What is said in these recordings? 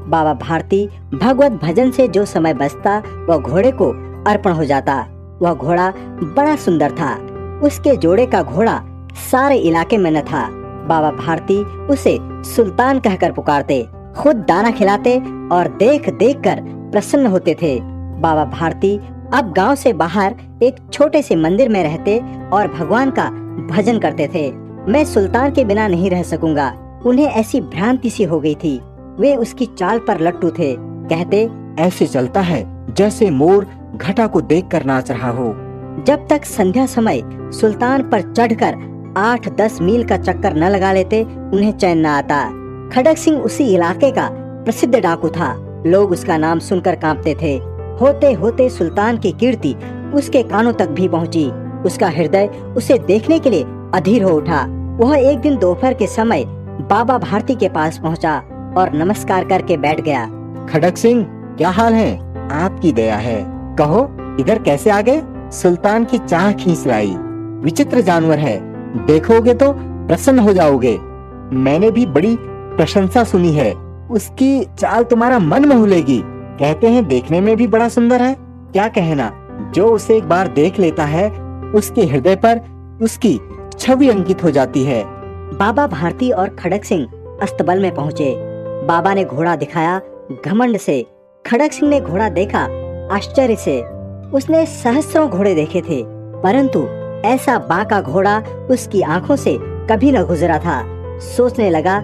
बाबा भारती भगवत भजन से जो समय बचता वह घोड़े को अर्पण हो जाता। वह घोड़ा बड़ा सुंदर था। उसके जोड़े का घोड़ा सारे इलाके में न था। बाबा भारती उसे सुल्तान कहकर पुकारते, खुद दाना खिलाते और देख देख कर प्रसन्न होते थे। बाबा भारती अब गांव से बाहर एक छोटे से मंदिर में रहते और भगवान का भजन करते थे। मैं सुल्तान के बिना नहीं रह सकूंगा। उन्हें ऐसी भ्रांति सी हो गई थी। वे उसकी चाल पर लट्टू थे। कहते, ऐसे चलता है जैसे मोर घटा को देखकर नाच रहा हो। जब तक संध्या समय सुल्तान पर चढ़कर 8-10 मील का चक्कर न लगा लेते उन्हें चैन न आता। खड़क सिंह उसी इलाके का प्रसिद्ध डाकू था। लोग उसका नाम सुनकर कांपते थे। होते होते सुल्तान की कीर्ति उसके कानों तक भी पहुंची। उसका हृदय उसे देखने के लिए अधीर हो उठा। वह एक दिन दोपहर के समय बाबा भारती के पास पहुंचा और नमस्कार करके बैठ गया। खड़क सिंह, क्या हाल है? आपकी दया है। कहो, इधर कैसे आ गए? सुल्तान की चाह खींच लाई। विचित्र जानवर है, देखोगे तो प्रसन्न हो जाओगे। मैंने भी बड़ी प्रशंसा सुनी है। उसकी चाल तुम्हारा मन मोह लेगी। कहते हैं देखने में भी बड़ा सुंदर है। क्या कहना, जो उसे एक बार देख लेता है उसके हृदय पर उसकी छवि अंकित हो जाती है। बाबा भारती और खड़क सिंह अस्तबल में पहुँचे। बाबा ने घोड़ा दिखाया घमंड से। खड़क सिंह ने घोड़ा देखा आश्चर्य से। उसने सहस्त्रों घोड़े देखे थे, परंतु ऐसा बांका घोड़ा उसकी आंखों से कभी न गुजरा था। सोचने लगा,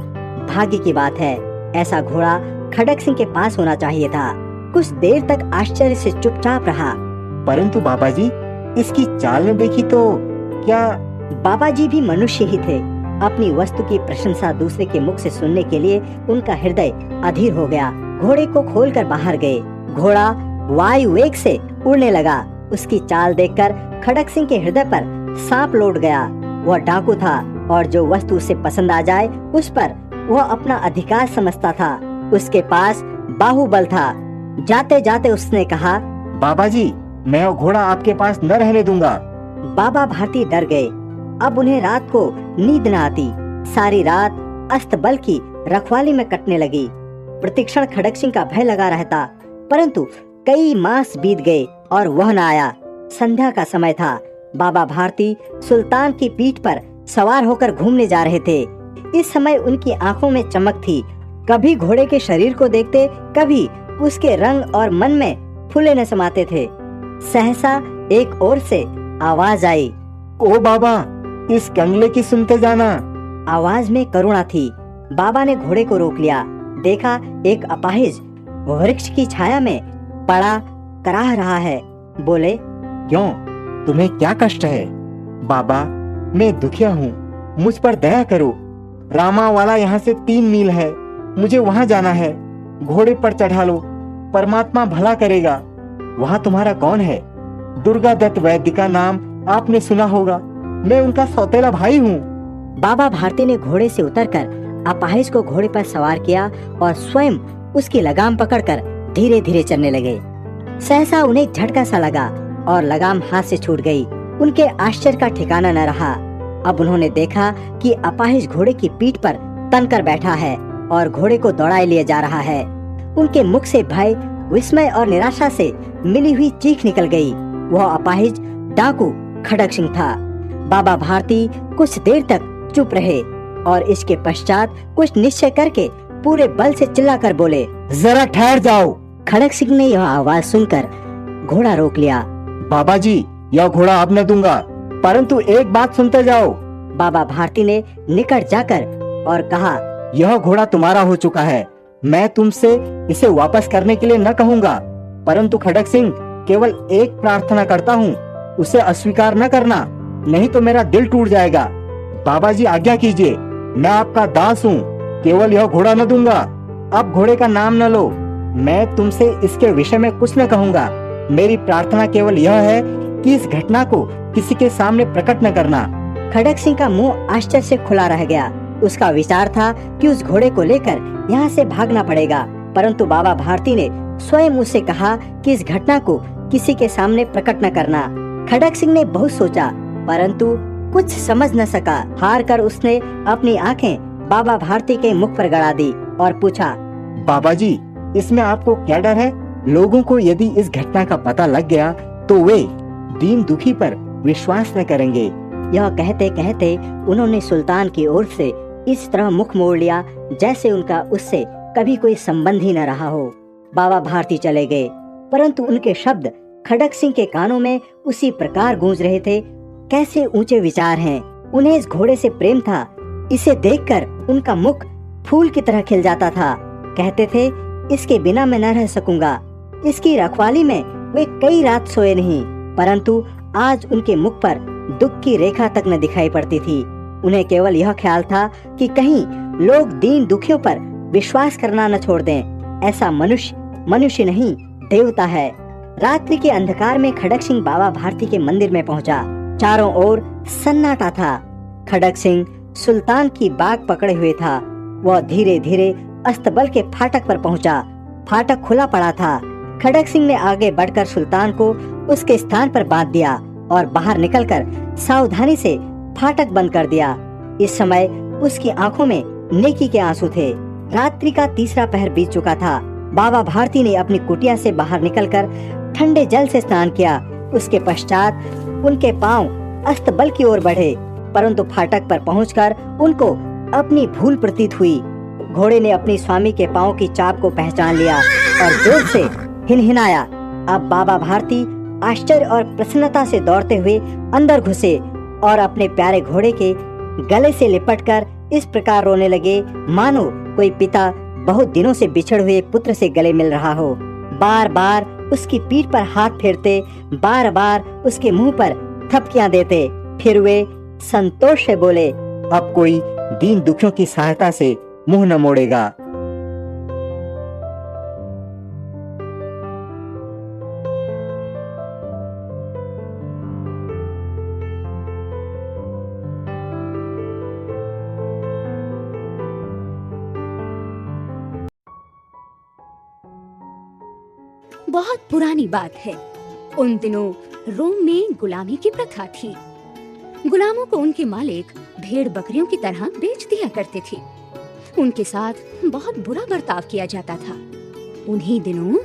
भाग्य की बात है, ऐसा घोड़ा खड़क सिंह के पास होना चाहिए था। कुछ देर तक आश्चर्य से चुपचाप रहा। परंतु बाबा जी, इसकी चाल न देखी तो क्या? बाबा जी भी मनुष्य ही थे। अपनी वस्तु की प्रशंसा दूसरे के मुख से सुनने के लिए उनका हृदय अधीर हो गया। घोड़े को खोलकर बाहर गए। घोड़ा वायु वेग से उड़ने लगा। उसकी चाल देखकर खड़क सिंह के हृदय पर सांप लौट गया। वह डाकू था और जो वस्तु उसे पसंद आ जाए उस पर वह अपना अधिकार समझता था। उसके पास बाहुबल था। जाते जाते उसने कहा, बाबा जी, मैं वो घोड़ा आपके पास न रहने दूंगा। बाबा भारती डर गए। अब उन्हें रात को नींद न आती। सारी रात अस्तबल की रखवाली में कटने लगी। प्रतिक्षण खड़क सिंह का भय लगा रहता, परंतु कई मास बीत गए और वह न आया। संध्या का समय था। बाबा भारती सुल्तान की पीठ पर सवार होकर घूमने जा रहे थे। इस समय उनकी आंखों में चमक थी। कभी घोड़े के शरीर को देखते, कभी उसके रंग और मन में फूले न समाते थे। सहसा एक ओर से आवाज आई, ओ बाबा, इस कंगले की सुनते जाना। आवाज में करुणा थी। बाबा ने घोड़े को रोक लिया। देखा एक अपाहिज वृक्ष की छाया में पड़ा कराह रहा है। बोले, क्यों, तुम्हें क्या कष्ट है? बाबा, मैं दुखिया हूँ, मुझ पर दया करो। रामा वाला यहाँ से 3 मील है, मुझे वहाँ जाना है। घोड़े पर चढ़ा लो, परमात्मा भला करेगा। वहाँ तुम्हारा कौन है? दुर्गा दत्त वैद्य का नाम आपने सुना होगा। मैं उनका सौतेला भाई हूँ। बाबा भारती ने घोड़े से उतरकर अपाहिज को घोड़े पर सवार किया और स्वयं उसकी लगाम पकड़कर धीरे धीरे चलने लगे। सहसा उन्हें झटका सा लगा और लगाम हाथ से छूट गई। उनके आश्चर्य का ठिकाना न रहा। अब उन्होंने देखा कि अपाहिज घोड़े की पीठ पर तनकर बैठा है और घोड़े को दौड़ाए लिए जा रहा है। उनके मुख से भय, विस्मय और निराशा से मिली हुई चीख निकल गई। वह अपाहिज डाकू खड़क सिंह था। बाबा भारती कुछ देर तक चुप रहे और इसके पश्चात कुछ निश्चय करके पूरे बल से चिल्लाकर बोले, जरा ठहर जाओ। खड़क सिंह ने यह आवाज सुनकर घोड़ा रोक लिया। बाबा जी, यह घोड़ा आप न दूंगा, परंतु एक बात सुनते जाओ। बाबा भारती ने निकट जाकर और कहा, यह घोड़ा तुम्हारा हो चुका है। मैं तुमसे इसे वापस करने के लिए न कहूँगा, परंतु खड़क सिंह, केवल एक प्रार्थना करता हूँ, उसे अस्वीकार न करना, नहीं तो मेरा दिल टूट जाएगा। बाबा जी, आज्ञा कीजिए, मैं आपका दास हूँ, केवल यह घोड़ा न दूंगा। अब घोड़े का नाम न लो। मैं तुमसे इसके विषय में कुछ न कहूँगा। मेरी प्रार्थना केवल यह है कि इस घटना को किसी के सामने प्रकट न करना। खड़क सिंह का मुंह आश्चर्य से खुला रह गया। उसका विचार था कि उस घोड़े को लेकर यहाँ से भागना पड़ेगा, परंतु बाबा भारती ने स्वयं उससे कहा कि इस घटना को किसी के सामने प्रकट न करना। खड़क सिंह ने बहुत सोचा, परंतु कुछ समझ न सका। हार कर उसने अपनी आंखें बाबा भारती के मुख पर गड़ा दी और पूछा, बाबा जी, इसमें आपको क्या डर है? लोगों को यदि इस घटना का पता लग गया तो वे दीन दुखी पर विश्वास न करेंगे। यह कहते कहते उन्होंने सुल्तान की ओर से इस तरह मुख मोड़ लिया जैसे उनका उससे कभी कोई संबंध ही न रहा हो। बाबा भारती चले गए, परंतु उनके शब्द खड़क सिंह के कानों में उसी प्रकार गूंज रहे थे। कैसे ऊंचे विचार हैं! उन्हें इस घोड़े से प्रेम था। इसे देखकर उनका मुख फूल की तरह खिल जाता था। कहते थे, इसके बिना मैं न रह सकूंगा। इसकी रखवाली में वे कई रात सोए नहीं, परंतु आज उनके मुख पर दुख की रेखा तक न दिखाई पड़ती थी। उन्हें केवल यह ख्याल था कि कहीं लोग दीन दुखियों पर विश्वास करना न छोड़ दें। ऐसा मनुष्य नहीं, देवता है। रात्रि के अंधकार में खड़क सिंह बाबा भारती के मंदिर में पहुंचा। चारों ओर सन्नाटा था। खड़क सिंह सुल्तान की बाग पकड़े हुए था। वह धीरे धीरे अस्तबल के फाटक पर पहुंचा। फाटक खुला पड़ा था। खड़क सिंह ने आगे बढ़कर सुल्तान को उसके स्थान पर बांध दिया और बाहर निकलकर सावधानी से फाटक बंद कर दिया। इस समय उसकी आंखों में नेकी के आंसू थे। रात्रि का तीसरा पहर बीत चुका था। बाबा भारती ने अपनी कुटिया से बाहर निकलकर ठंडे जल से स्नान किया। उसके पश्चात उनके पांव अस्तबल की ओर बढ़े, परंतु फाटक पर पहुंचकर उनको अपनी भूल प्रतीत हुई। घोड़े ने अपनी स्वामी के पांव की चाप को पहचान लिया और जोर से हिनहिनाया। अब बाबा भारती आश्चर्य और प्रसन्नता से दौड़ते हुए अंदर घुसे और अपने प्यारे घोड़े के गले से लिपटकर इस प्रकार रोने लगे मानो कोई पिता बहुत दिनों से बिछड़ हुए पुत्र से गले मिल रहा हो। बार बार उसकी पीठ पर हाथ फेरते, बार बार उसके मुंह पर थपकियां देते। फिर वे संतोष से बोले, अब कोई दीन दुखियों की सहायता से मुंह न मोड़ेगा। बहुत पुरानी बात है। उन दिनों रोम में गुलामी की प्रथा थी। गुलामों को उनके मालिक भेड़ बकरियों की तरह बेच दिया करते थे। उनके साथ बहुत बुरा बर्ताव किया जाता था। उन्हीं दिनों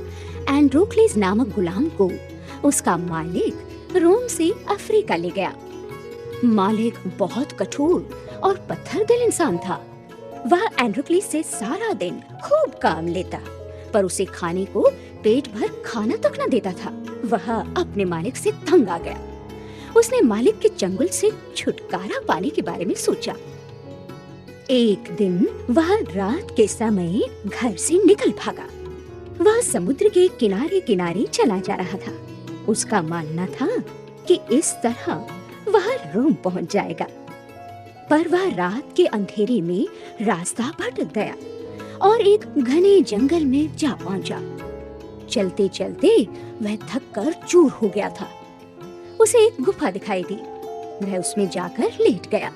एंड्रोक्लिस नामक गुलाम को उसका मालिक रोम से अफ्रीका ले गया। मालिक बहुत कठोर और पत्थर दिल इंसान था। वह एंड्रोक्लिस से सारा दिन खूब काम लेता, पर उसे खाने को पेट भर खाना तक न देता था। वह अपने मालिक से तंग आ गया। उसने मालिक के चंगुल से छुटकारा पाने के बारे में सोचा। एक दिन वह रात के समय घर से निकल भागा। वह समुद्र के किनारे किनारे चला जा रहा था। उसका मानना था कि इस तरह वह रोम पहुंच जाएगा, पर वह रात के अंधेरे में रास्ता भटक गया और एक घने जंगल में जा पहुंचा। चलते चलते वह थक कर चूर हो गया था। उसे एक गुफा दिखाई दी। वह उसमें जाकर लेट गया।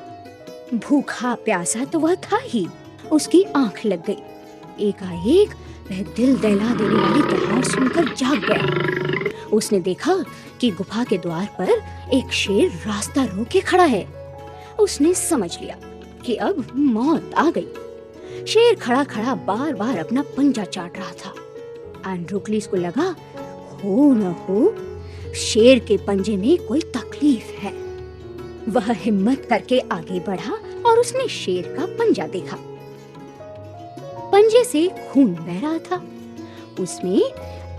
भूखा प्यासा तो वह था ही। उसकी आंख लग गई। एकाएक वह दिल दहला देने वाली दहाड़ सुनकर जाग गया। उसने देखा कि गुफा के द्वार पर एक शेर रास्ता रोके खड़ा है। उसने समझ लिया कि अब मौत आ गई। शेर खड़ा खड़ा बार बार अपना पंजा चाट रहा था। एंड्रोक्लिस को लगा, हो न हो शेर के पंजे में कोई तकलीफ है। वह हिम्मत करके आगे बढ़ा और उसने शेर का पंजा देखा। पंजे से खून बह रहा था। उसमें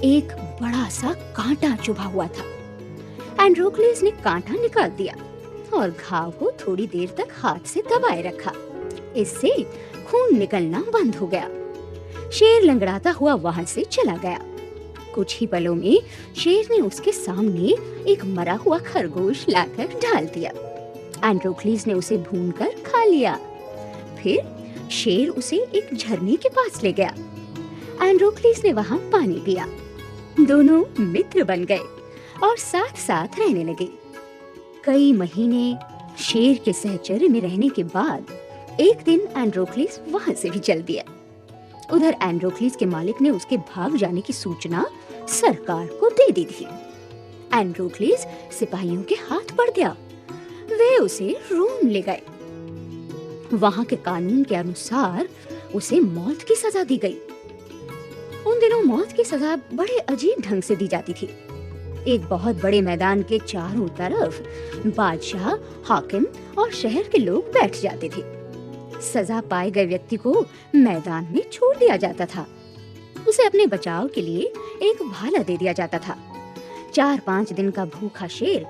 एक बड़ा सा कांटा चुभा हुआ था। एंड्रोक्लिस ने कांटा निकाल दिया और घाव को थोड़ी देर तक हाथ से दबाए रखा। इससे खून निकलना बंद हो गया। शेर लंगड़ाता हुआ वहां से चला गया। कुछ ही पलों में शेर ने उसके सामने एक मरा हुआ खरगोश लाकर डाल दिया। एंड्रोक्लिस ने उसे भूनकर खा लिया। फिर शेर उसे एक झरने के पास ले गया। एंड्रोक्लिस ने वहां पानी पिया। दोनों मित्र बन गए और साथ साथ रहने लगे। कई महीने शेर के सहचर्य में रहने के बाद एक दिन एंड्रोक्लिस वहां से भी चल दिया। उधर एंड्रोक्लिस के मालिक ने उसके भाग जाने की सूचना सरकार को दे दी थी। एंड्रोक्लिस सिपाहियों के हाथ पड़ गया। वे उसे रोम ले गए। वहां के कानून के अनुसार उसे मौत की सजा दी गई। उन दिनों मौत की सजा बड़े अजीब ढंग से दी जाती थी। एक बहुत बड़े मैदान के चारों तरफ बादशाह, हाकिम और शहर के लोग बैठ जाते थे। सजा पाए गए व्यक्ति को मैदान में छोड़ दिया जाता था। उसे अपने बचाव के लिए एक भाला दे दिया जाता था। 4-5 दिन का भूखा शेर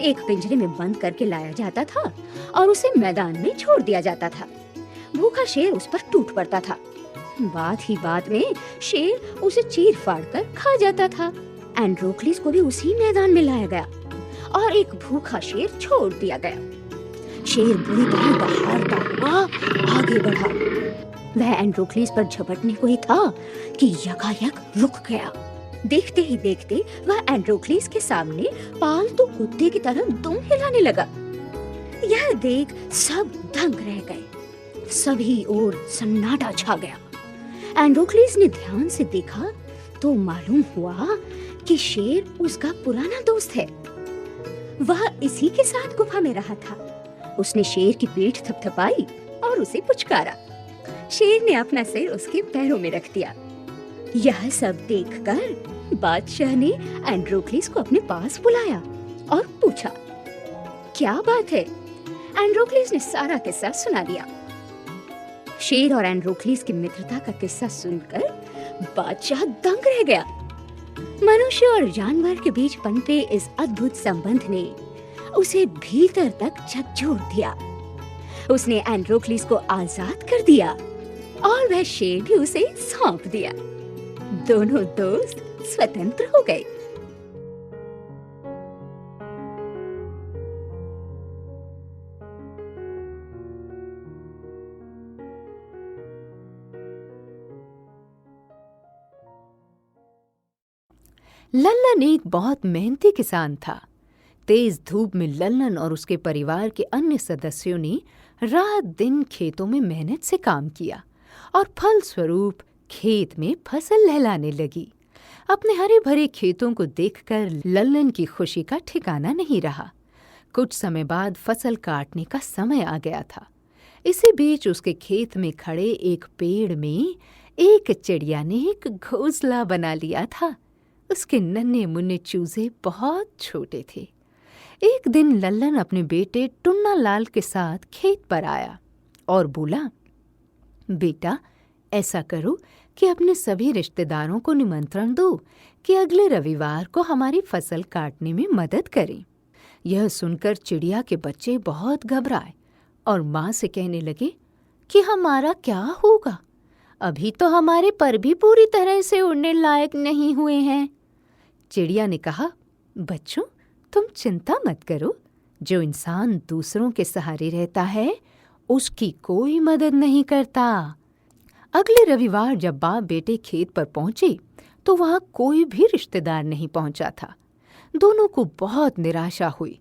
एक पिंजरे में बंद करके लाया जाता था और उसे मैदान में छोड़ दिया जाता था। भूखा शेर उस पर टूट पड़ता था। बात ही बात में शेर उसे चीर फाड़ कर खा जाता था। एंड्रोक्लिस को भी उसी मैदान में लाया गया और एक भूखा शेर छोड़ दिया गया। शेर बुरी तरह दहाड़ता हुआ आगे बढ़ा। वह एंड्रोक्लिस पर झपटने को ही था कि यकायक रुक गया। देखते ही देखते वह एंड्रोक्लिस के सामने पालतू कुत्ते की तरह दुम हिलाने लगा। यह देख सब दंग रह गए। सभी ओर सन्नाटा छा गया। एंड्रोक्लिस ने ध्यान से देखा तो मालूम हुआ कि शेर उसका पुराना दोस्त है। वह इसी के साथ गुफा में रहा था। उसने शेर की पीठ थपथपाई और उसे पुचकारा। शेर ने अपना सिर उसके पैरों में रख दिया। यह सब देखकर बादशाह ने एंड्रोक्लिस को अपने पास बुलाया और पूछा, क्या बात है? एंड्रोक्लिस ने सारा किस्सा सुना दिया। शेर और एंड्रोक्लिस की मित्रता का किस्सा सुनकर बादशाह दंग रह गया। मनुष्य और जानवर के बीच पनपे इस अद्भुत संबंध ने उसे भीतर तक झकझोर दिया। उसने एंड्रोक्लिस को आजाद कर दिया और वह शेर भी उसे सौंप दिया। दोनों दोस्त स्वतंत्र हो गए। लल्लन एक बहुत मेहनती किसान था। तेज धूप में लल्लन और उसके परिवार के अन्य सदस्यों ने रात दिन खेतों में मेहनत से काम किया और फलस्वरूप खेत में फसल लहलाने लगी। अपने हरे भरे खेतों को देखकर लल्लन की खुशी का ठिकाना नहीं रहा। कुछ समय बाद फसल काटने का समय आ गया था। इसी बीच उसके खेत में खड़े एक पेड़ में एक चिड़िया ने एक घोंसला बना लिया था। उसके नन्हे मुन्ने चूजे बहुत छोटे थे। एक दिन लल्लन अपने बेटे टुन्ना लाल के साथ खेत पर आया और बोला, बेटा, ऐसा करो कि अपने सभी रिश्तेदारों को निमंत्रण दो कि अगले रविवार को हमारी फसल काटने में मदद करें। यह सुनकर चिड़िया के बच्चे बहुत घबराए और माँ से कहने लगे कि हमारा क्या होगा? अभी तो हमारे पर भी पूरी तरह से उड़ने लायक नहीं हुए हैं। चिड़िया ने कहा, बच्चों, तुम चिंता मत करो। जो इंसान दूसरों के सहारे रहता है उसकी कोई मदद नहीं करता। अगले रविवार जब बाप बेटे खेत पर पहुंचे तो वहां कोई भी रिश्तेदार नहीं पहुंचा था। दोनों को बहुत निराशा हुई।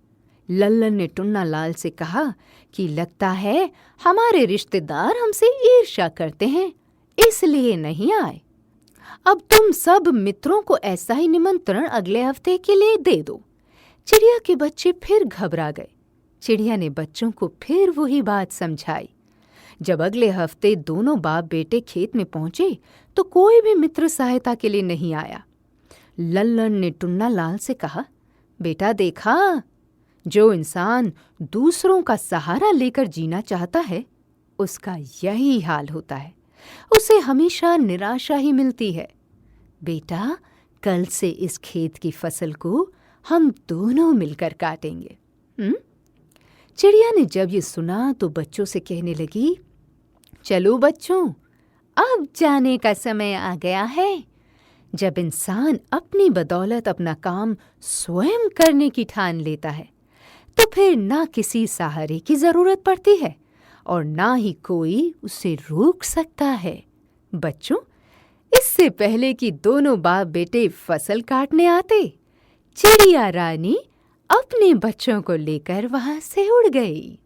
लल्लन ने टुन्ना लाल से कहा कि लगता है हमारे रिश्तेदार हमसे ईर्ष्या करते हैं, इसलिए नहीं आए। अब तुम सब मित्रों को ऐसा ही निमंत्रण अगले हफ्ते के लिए दे दो। चिड़िया के बच्चे फिर घबरा गए। चिड़िया ने बच्चों को फिर वही बात समझाई। जब अगले हफ्ते दोनों बाप बेटे खेत में पहुंचे तो कोई भी मित्र सहायता के लिए नहीं आया। लल्लन ने टुन्ना लाल से कहा, बेटा देखा, जो इंसान दूसरों का सहारा लेकर जीना चाहता है उसका यही हाल होता है। उसे हमेशा निराशा ही मिलती है। बेटा, कल से इस खेत की फसल को हम दोनों मिलकर काटेंगे। चिड़िया ने जब ये सुना तो बच्चों से कहने लगी, चलो बच्चों, अब जाने का समय आ गया है। जब इंसान अपनी बदौलत अपना काम स्वयं करने की ठान लेता है तो फिर ना किसी सहारे की जरूरत पड़ती है और ना ही कोई उसे रोक सकता है। बच्चों, इससे पहले कि दोनों बाप बेटे फसल काटने आते, चिड़िया रानी अपने बच्चों को लेकर वहां से उड़ गई।